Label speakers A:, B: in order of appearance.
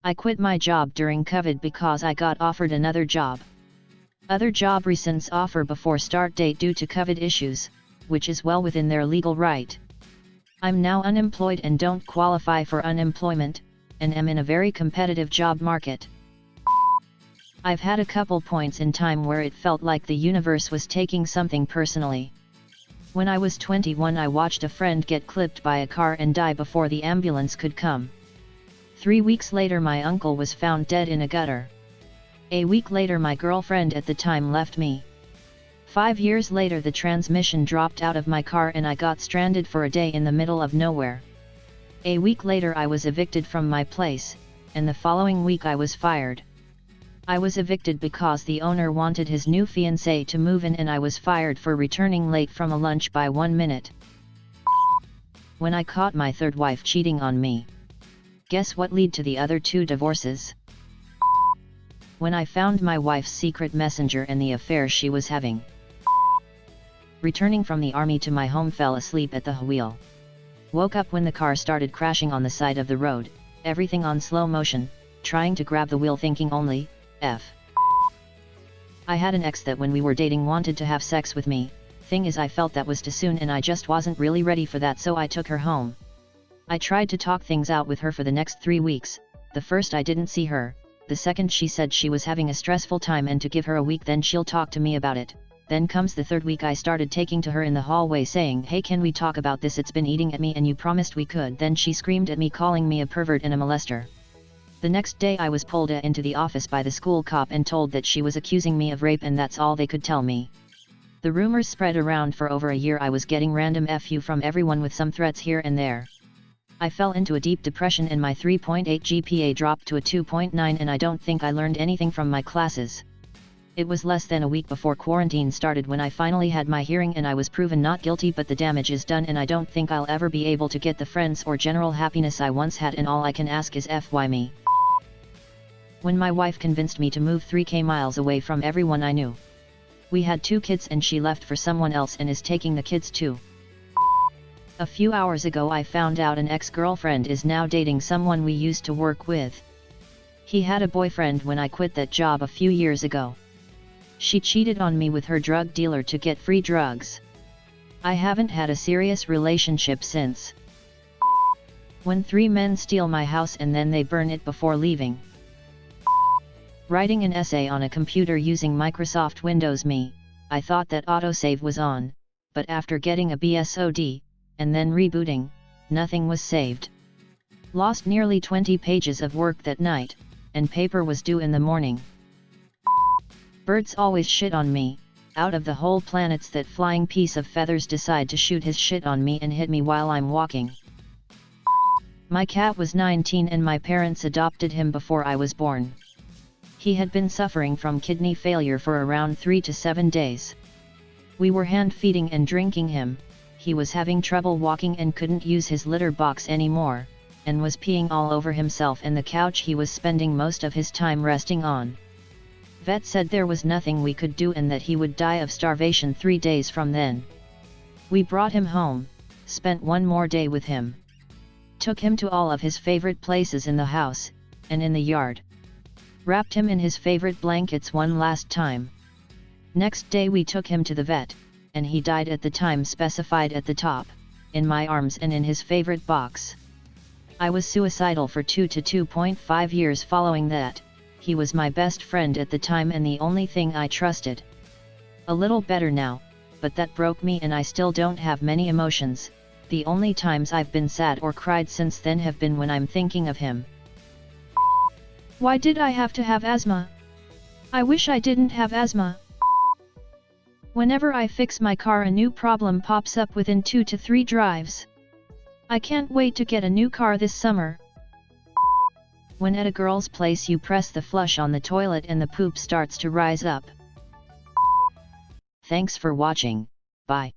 A: I quit my job during COVID because I got offered another job. Other job rescinds offer before start date due to COVID issues, which is well within their legal right. I'm now unemployed and don't qualify for unemployment, and am in a very competitive job market. I've had a couple points in time where it felt like the universe was taking something personally. When I was 21, I watched a friend get clipped by a car and die before the ambulance could come. 3 weeks later, my uncle was found dead in a gutter. A week later, my girlfriend at the time left me. 5 years later, the transmission dropped out of my car and I got stranded for a day in the middle of nowhere. A week later, I was evicted from my place, and the following week I was fired. I was evicted because the owner wanted his new fiancée to move in, and I was fired for returning late from a lunch by 1 minute. When I caught my third wife cheating on me. Guess what led to the other 2 divorces? When I found my wife's secret messenger and the affair she was having. Returning from the army to my home, fell asleep at the wheel. Woke up when the car started crashing on the side of the road, everything on slow motion, trying to grab the wheel thinking only, F. I had an ex that when we were dating wanted to have sex with me. Thing is, I felt that was too soon and I just wasn't really ready for that, so I took her home. I tried to talk things out with her for the next 3 weeks. The first, I didn't see her. The second, she said she was having a stressful time and to give her a week, then she'll talk to me about it. Then comes the third week, I started taking to her in the hallway saying, "Hey, can we talk about this? It's been eating at me and you promised we could." Then she screamed at me, calling me a pervert and a molester. The next day I was pulled into the office by the school cop and told that she was accusing me of rape, and that's all they could tell me. The rumors spread around for over a year. I was getting random FU from everyone with some threats here and there. I fell into a deep depression and my 3.8 GPA dropped to a 2.9, and I don't think I learned anything from my classes. It was less than a week before quarantine started when I finally had my hearing and I was proven not guilty, but the damage is done and I don't think I'll ever be able to get the friends or general happiness I once had, and all I can ask is why me? When my wife convinced me to move 3k miles away from everyone I knew. We had 2 kids and she left for someone else and is taking the kids too. A few hours ago I found out an ex-girlfriend is now dating someone we used to work with. He had a boyfriend when I quit that job a few years ago. She cheated on me with her drug dealer to get free drugs. I haven't had a serious relationship since. When 3 men steal my house and then they burn it before leaving. Writing an essay on a computer using Microsoft Windows Me. I thought that autosave was on, but after getting a BSOD, and then rebooting, nothing was saved. Lost nearly 20 pages of work that night, and paper was due in the morning. Birds always shit on me. Out of the whole planets, that flying piece of feathers decide to shoot his shit on me and hit me while I'm walking. My cat was 19 and my parents adopted him before I was born. He had been suffering from kidney failure for around 3 to 7 days. We were hand feeding and drinking him. He was having trouble walking and couldn't use his litter box anymore, and was peeing all over himself and the couch he was spending most of his time resting on. Vet said there was nothing we could do and that he would die of starvation 3 days from then. We brought him home, spent 1 more day with him. Took him to all of his favorite places in the house, and in the yard. Wrapped him in his favorite blankets 1 last time. Next day we took him to the vet, and he died at the time specified at the top, in my arms and in his favorite box. I was suicidal for 2 to 2.5 years following that. He was my best friend at the time and the only thing I trusted. A little better now, but that broke me and I still don't have many emotions. The only times I've been sad or cried since then have been when I'm thinking of him. Why did I have to have asthma? I wish I didn't have asthma. Whenever I fix my car, a new problem pops up within 2 to 3 drives. I can't wait to get a new car this summer. When at a girl's place you press the flush on the toilet and the poop starts to rise up. Thanks for watching. Bye.